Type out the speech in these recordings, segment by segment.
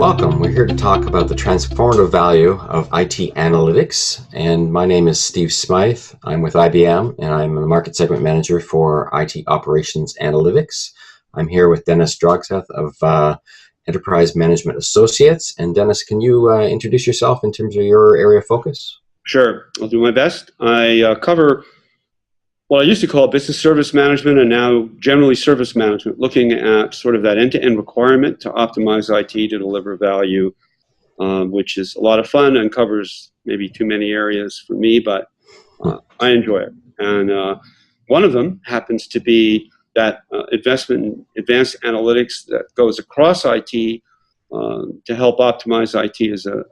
Welcome. We're here to talk about the transformative value of IT analytics. And my name is Steve Smythe. I'm with IBM, and I'm the market segment manager for IT operations analytics. I'm here with Dennis Drogseth of Enterprise Management Associates. And Dennis, can you introduce yourself in terms of your area of focus? Sure, I'll do my best. I cover what I used to call business service management and now generally service management, looking at sort of that end-to-end requirement to optimize IT to deliver value, which is a lot of fun and covers maybe too many areas for me, but I enjoy it. And one of them happens to be that investment in advanced analytics that goes across IT to help optimize IT as a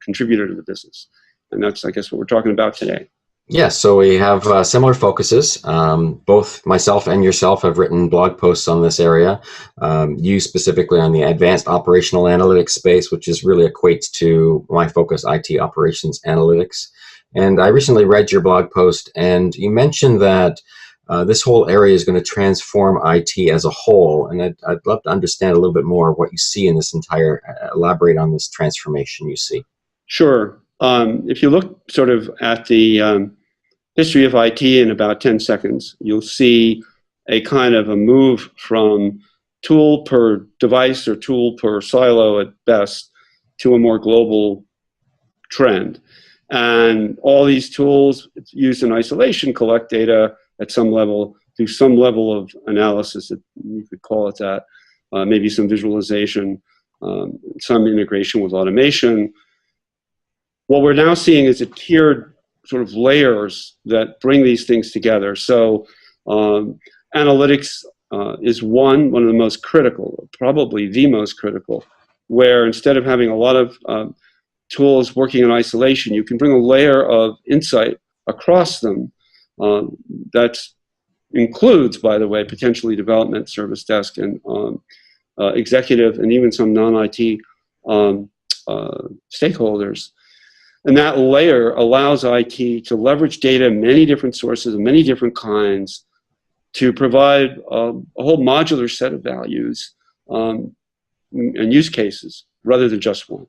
contributor to the business. And that's, I guess, what we're talking about today. Yes, so we have similar focuses. Both myself and yourself have written blog posts on this area. You specifically on the advanced operational analytics space, which is really equates to my focus, IT operations analytics. And I recently read your blog post, and you mentioned that this whole area is going to transform IT as a whole. And I'd love to understand a little bit more of what you see in this entire, elaborate on this transformation you see. Sure. If you look sort of at the history of IT in about 10 seconds, you'll see a kind of a move from tool per device or tool per silo at best to a more global trend. And all these tools used in isolation collect data at some level, do some level of analysis, you could call it that, maybe some visualization, some integration with automation. What we're now seeing is a tiered sort of layers that bring these things together. So analytics is one of the most critical, probably the most critical, where instead of having a lot of tools working in isolation, you can bring a layer of insight across them that includes, by the way, potentially development, service desk, and executive, and even some non-IT stakeholders. And that layer allows IT to leverage data in many different sources, of many different kinds, to provide a whole modular set of values and use cases rather than just one.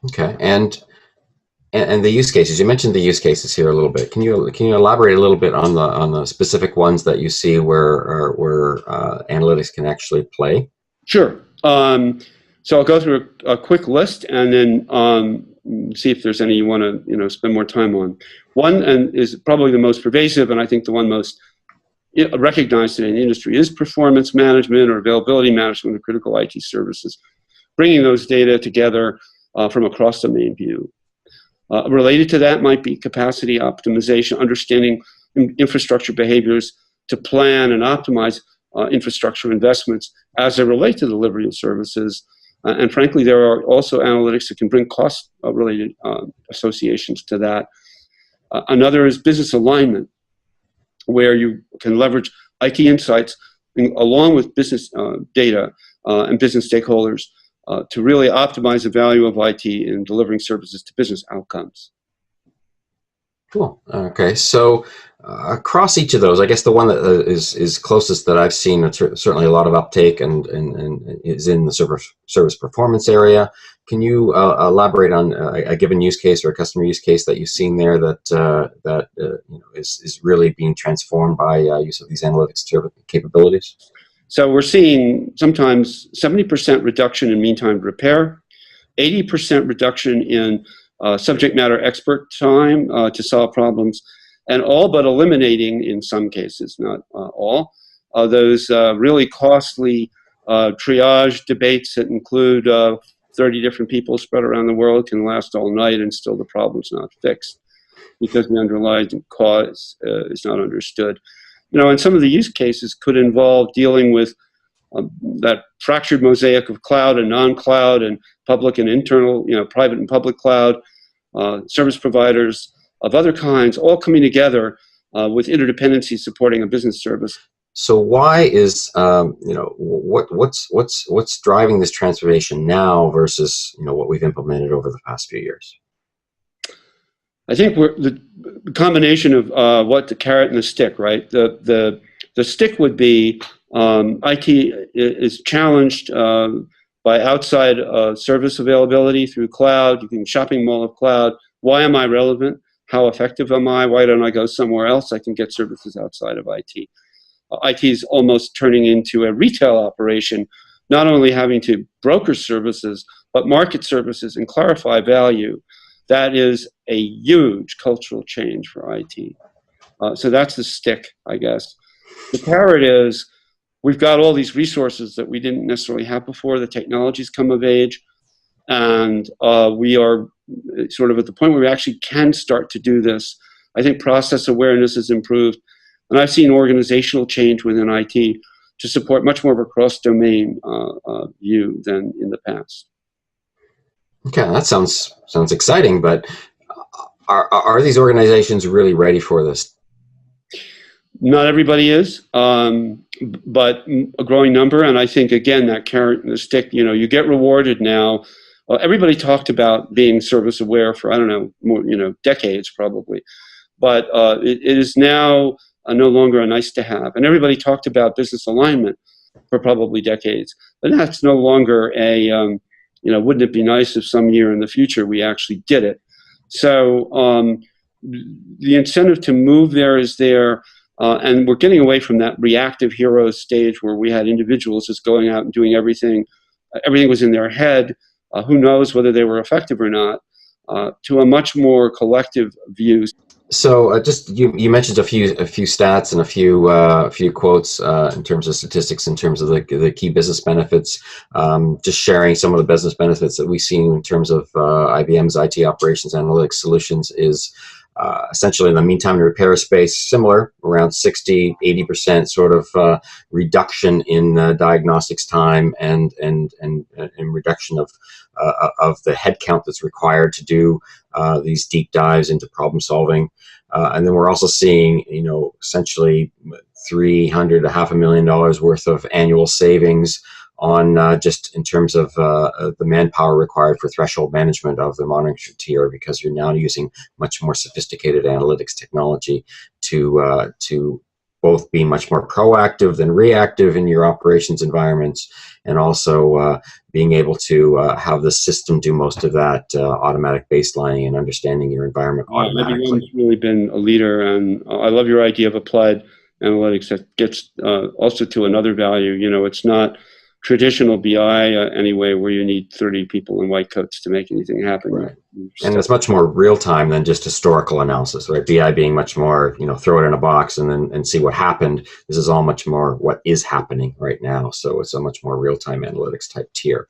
Okay, and the use cases. You mentioned the use cases here a little bit. Can you elaborate a little bit on the specific ones that you see where analytics can actually play? Sure. So I'll go through a quick list and then see if there's any you want to spend more time on. One, and is probably the most pervasive, and I think the one most recognized today in the industry, is performance management or availability management of critical IT services, bringing those data together from a cross-domain view. Related to that might be capacity optimization, understanding infrastructure behaviors to plan and optimize infrastructure investments as they relate to the delivery of services. And frankly, there are also analytics that can bring cost-related associations to that. Another is business alignment, where you can leverage IT insights along with business data and business stakeholders to really optimize the value of IT in delivering services to business outcomes. Cool. Okay, so across each of those, I guess the one that is closest that I've seen, certainly a lot of uptake and is in the service performance area. Can you elaborate on a given use case or a customer use case that you've seen there that is really being transformed by use of these analytics capabilities? So we're seeing sometimes 70% reduction in mean time to repair, 80% reduction in subject matter expert time to solve problems, and all but eliminating, in some cases, not all, those really costly triage debates that include 30 different people spread around the world, can last all night, and still the problem's not fixed because the underlying cause is not understood. And some of the use cases could involve dealing with that fractured mosaic of cloud and non-cloud and public and internal, private and public cloud, service providers of other kinds, all coming together with interdependency supporting a business service. So why is what's driving this transformation now versus what we've implemented over the past few years? I think we're the combination of what the carrot and the stick, right? The stick would be IT is challenged by outside service availability through cloud. You can shopping mall of cloud. Why am I relevant? How effective am I? Why don't I go somewhere else? I can get services outside of IT. IT is almost turning into a retail operation, not only having to broker services, but market services and clarify value. That is a huge cultural change for IT. So that's the stick, I guess. The carrot is we've got all these resources that we didn't necessarily have before. The technology's come of age, and we are sort of at the point where we actually can start to do this. I think process awareness has improved, and I've seen organizational change within IT to support much more of a cross-domain view than in the past. Okay, that sounds exciting, but are these organizations really ready for this? Not everybody is, but a growing number. And I think, again, that carrot and the stick, you get rewarded now. Everybody talked about being service aware for, I don't know, more, decades probably. But it is now no longer a nice to have. And everybody talked about business alignment for probably decades. But that's no longer a, wouldn't it be nice if some year in the future we actually did it? So the incentive to move there is there. And we're getting away from that reactive hero stage where we had individuals just going out and doing everything. Everything was in their head. Who knows whether they were effective or not, to a much more collective view. So just you mentioned a few stats and a few quotes in terms of statistics, in terms of the key business benefits. Just sharing some of the business benefits that we've seen in terms of IBM's IT operations analytics solutions is essentially in the meantime to repair space, similar, around 60–80% sort of reduction in diagnostics time and reduction of the headcount that's required to do these deep dives into problem solving. And then we're also seeing, essentially $300 to $500,000 worth of annual savings on just in terms of the manpower required for threshold management of the monitoring tier, because you're now using much more sophisticated analytics technology to both be much more proactive than reactive in your operations environments, and also being able to have the system do most of that automatic baselining and understanding your environment automatically. IBM's really been a leader, and I love your idea of applied analytics that gets also to another value. It's not traditional BI anyway, where you need 30 people in white coats to make anything happen. Right. And it's much more real time than just historical analysis, right? BI being much more, throw it in a box and see what happened. This is all much more what is happening right now. So it's a much more real time analytics type tier.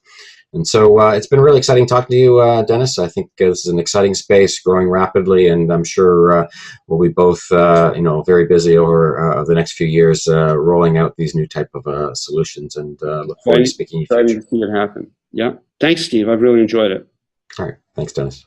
And so it's been really exciting talking to you, Dennis. I think this is an exciting space, growing rapidly, and I'm sure we'll be both, very busy over the next few years rolling out these new type of solutions, and look forward to speaking to you. Exciting to see it happen. Yeah. Thanks, Steve. I've really enjoyed it. All right. Thanks, Dennis.